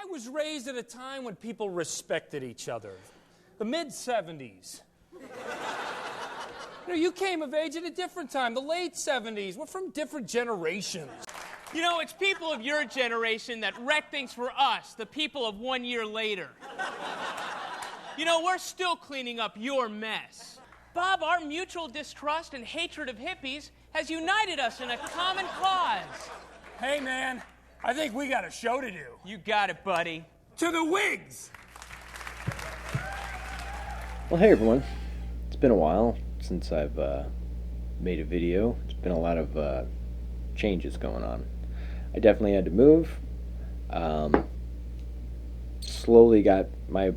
I was raised at a time when people respected each other. The mid-'70s. You came of age at a different time, the late 70s. We're from different generations. It's people of your generation that wreck things for us, the people of 1 year later. We're still cleaning up your mess. Bob, our mutual distrust and hatred of hippies has united us in a common cause. Hey, man, I think we got a show to do. You got it, buddy. To the wigs! Well, hey, everyone. It's been a while since I've made a video. It's been a lot of changes going on. I definitely had to move. Slowly got my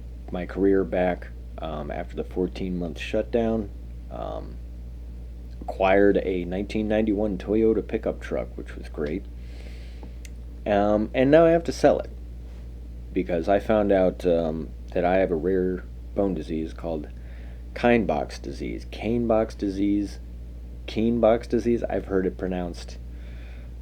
career back after the 14-month shutdown. Acquired a 1991 Toyota pickup truck, which was great. And now I have to sell it because I found out that I have a rare bone disease called Kienbocks disease. Kienbocks disease. I've heard it pronounced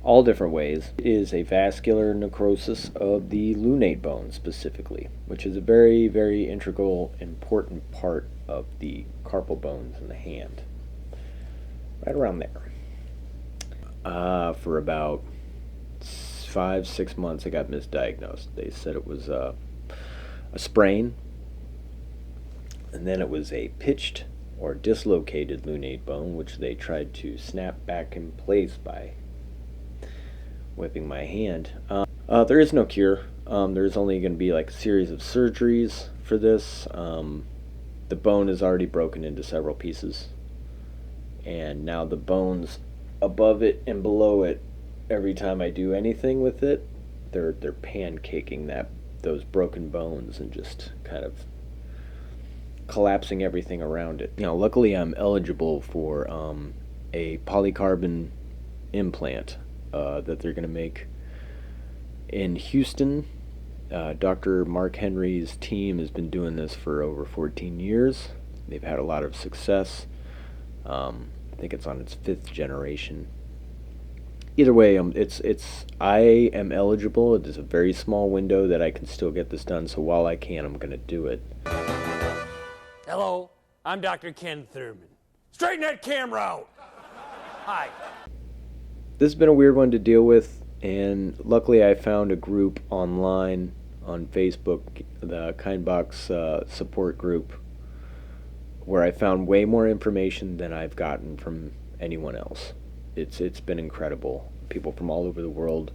all different ways. It is a vascular necrosis of the lunate bone specifically, which is a very, very integral, important part of the carpal bones in the hand. Right around there. For about 5-6 months, I got misdiagnosed. They said it was a sprain, and then it was a pitched or dislocated lunate bone, which they tried to snap back in place by whipping my hand. There is no cure. There's only going to be like a series of surgeries for this. The bone is already broken into several pieces, and now the bones above it and below it, every time I do anything with it, they're pancaking those broken bones and just kind of collapsing everything around it. Luckily I'm eligible for a polycarbon implant that they're going to make in Houston. Dr. Mark Henry's team has been doing this for over 14 years. They've had a lot of success. I think it's on its 5th generation. Either way, I am eligible. It is a very small window that I can still get this done, so while I can, I'm going to do it. Hello, I'm Dr. Ken Thurman. Straighten that camera out! Hi. This has been a weird one to deal with, and luckily I found a group online on Facebook, the Kienbocks support group, where I found way more information than I've gotten from anyone else. It's been incredible. People from all over the world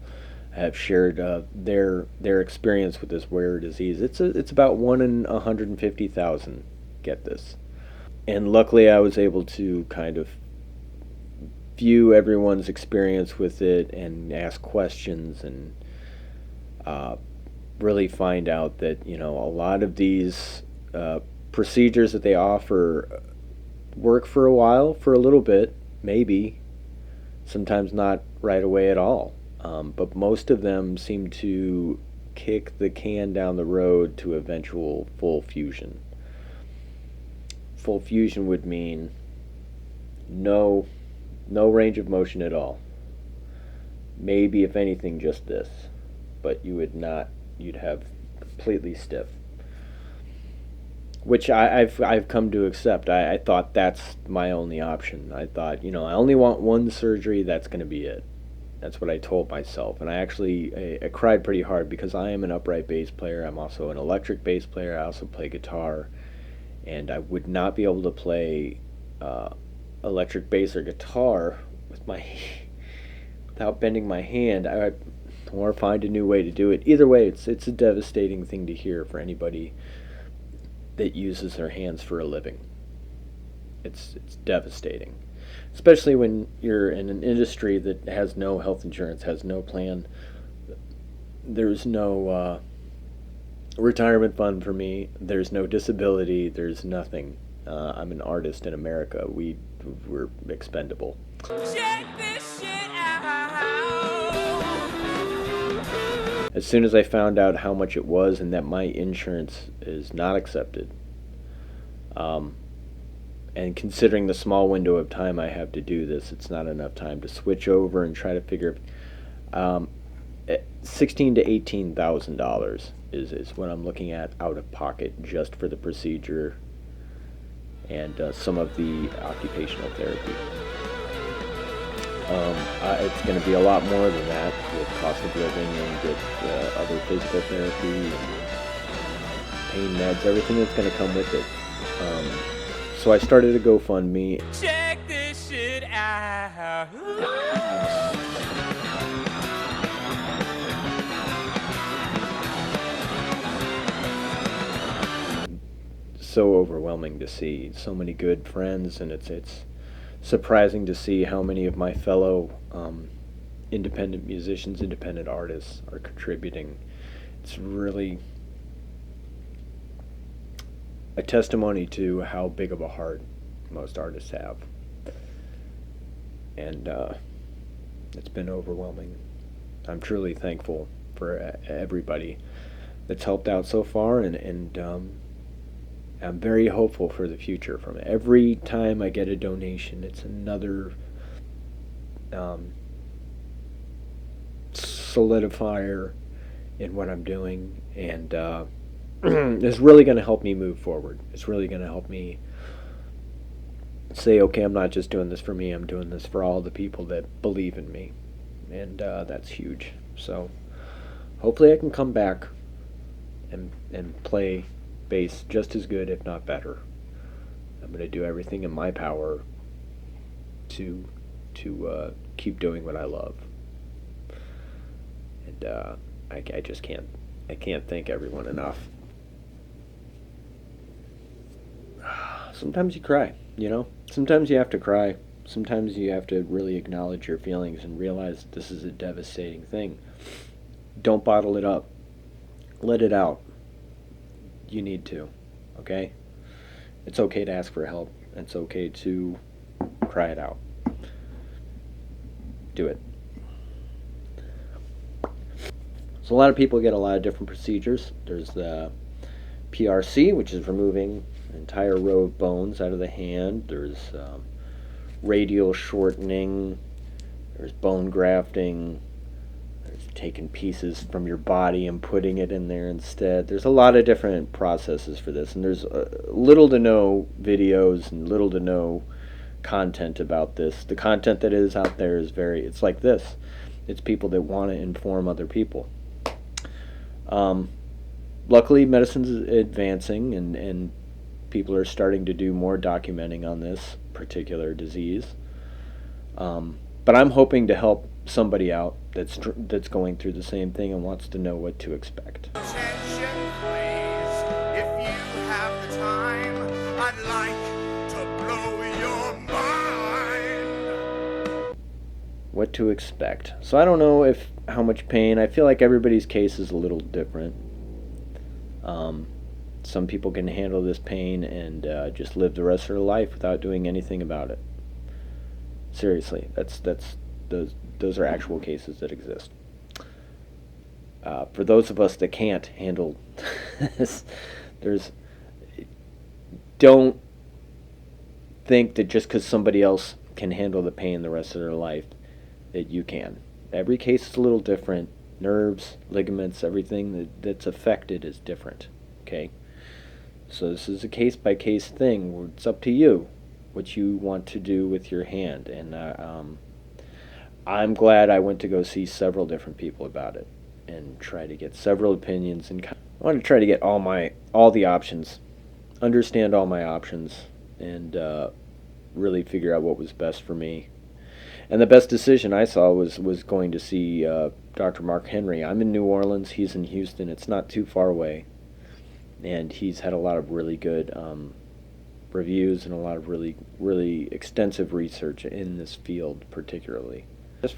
have shared their experience with this rare disease. It's about 1 in 150,000 get this, and luckily I was able to kind of view everyone's experience with it and ask questions and really find out that a lot of these procedures that they offer work for a while, for a little bit, maybe. Sometimes not right away at all. But most of them seem to kick the can down the road to eventual full fusion. Full fusion would mean no range of motion at all. Maybe, if anything, just this. But you'd have completely stiff. Which I've come to accept. I thought that's my only option. I thought, I only want one surgery, that's going to be it. That's what I told myself. And I cried pretty hard because I am an upright bass player. I'm also an electric bass player. I also play guitar. And I would not be able to play electric bass or guitar without bending my hand. Or find a new way to do it. Either way, it's a devastating thing to hear for anybody that uses their hands for a living. It's devastating, especially when you're in an industry that has no health insurance, has no plan. There's no retirement fund for me. There's no disability. There's nothing. I'm an artist in America. We're expendable. Check this shit out. As soon as I found out how much it was and that my insurance is not accepted, and considering the small window of time I have to do this, it's not enough time to switch over and try to figure. $16,000 to $18,000 is what I'm looking at out of pocket just for the procedure and some of the occupational therapy. It's going to be a lot more than that with cost of living and with other physical therapy and pain meds, everything that's going to come with it. So I started a GoFundMe. Check this shit out. So overwhelming to see so many good friends, and it's surprising to see how many of my fellow independent musicians, independent artists are contributing. It's really a testimony to how big of a heart most artists have, and it's been overwhelming. I'm truly thankful for everybody that's helped out so far, and I'm very hopeful for the future. From every time I get a donation, it's another solidifier in what I'm doing, and it's really going to help me move forward. It's really going to help me say, okay, I'm not just doing this for me, I'm doing this for all the people that believe in me, and that's huge. So hopefully I can come back and play bass just as good, if not better. I'm going to do everything in my power to keep doing what I love, and I just can't thank everyone enough. Sometimes you cry, you know? Sometimes you have to cry. Sometimes you have to really acknowledge your feelings and realize that this is a devastating thing. Don't bottle it up. Let it out. You need to, okay? It's okay to ask for help. It's okay to cry it out. Do it. So a lot of people get a lot of different procedures. There's the PRC, which is removing an entire row of bones out of the hand. There's radial shortening. There's bone grafting. There's taking pieces from your body and putting it in there instead. There's a lot of different processes for this, and there's little to no videos and little to no content about this. The content that is out there is it's like this. It's people that want to inform other people. Luckily, medicine's advancing, and people are starting to do more documenting on this particular disease. But I'm hoping to help somebody out that's going through the same thing and wants to know what to expect. Attention, please. If you have the time, I'd like to blow your mind. What to expect. So I don't know how much pain. I feel like everybody's case is a little different. Some people can handle this pain and just live the rest of their life without doing anything about it. Seriously, those are actual cases that exist. For those of us that can't handle this, don't think that just because somebody else can handle the pain the rest of their life that you can. Every case is a little different. Nerves, ligaments, everything that's affected is different. Okay? So this is a case-by-case thing. It's up to you what you want to do with your hand. And I'm glad I went to go see several different people about it and try to get several opinions. And I want to try to get all the options, understand all my options, and really figure out what was best for me. And the best decision I saw was going to see Dr. Mark Henry. I'm in New Orleans. He's in Houston. It's not too far away. And he's had a lot of really good reviews and a lot of really, really extensive research in this field particularly. Just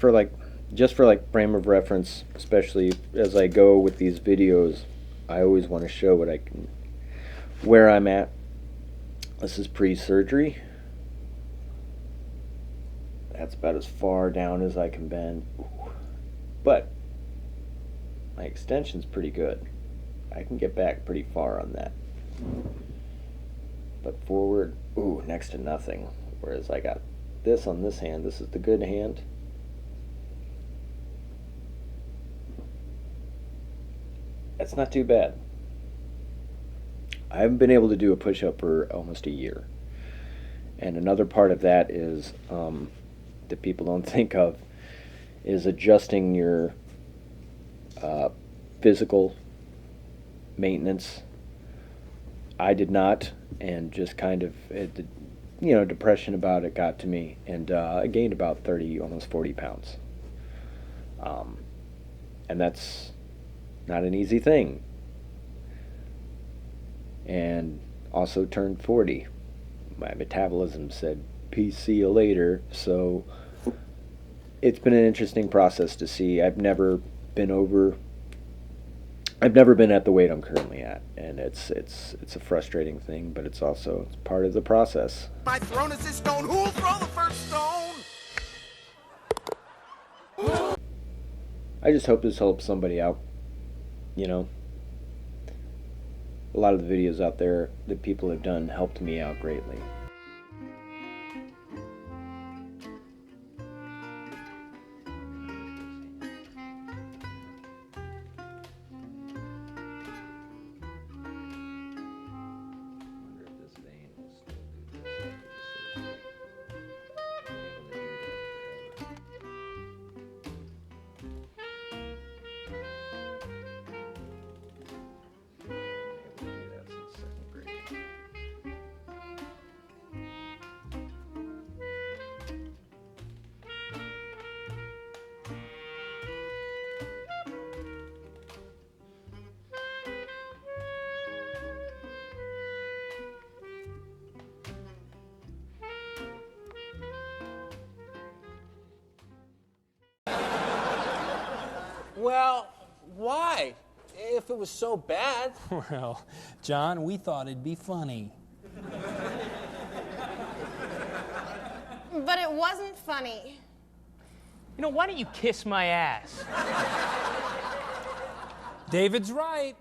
for frame of reference, especially as I go with these videos, I always want to show where I'm at. This is pre-surgery. That's about as far down as I can bend. But my extension's pretty good. I can get back pretty far on that. But forward, next to nothing. Whereas I got this on this hand. This is the good hand. That's not too bad. I haven't been able to do a push-up for almost a year. And another part of that is, that people don't think of, is adjusting your physical maintenance. I did not, and just kind of, depression about it got to me, and I gained about 30, almost 40 pounds. And that's not an easy thing. And also turned 40. My metabolism said, peace, see you later. So it's been an interesting process to see. I've never been at the weight I'm currently at, and it's a frustrating thing, but it's part of the process. My throne is this stone. Who'll throw the first stone? I just hope this helps somebody out. A lot of the videos out there that people have done helped me out greatly. Well, why? If it was so bad. Well, John, we thought it'd be funny. But it wasn't funny. Why don't you kiss my ass? David's right.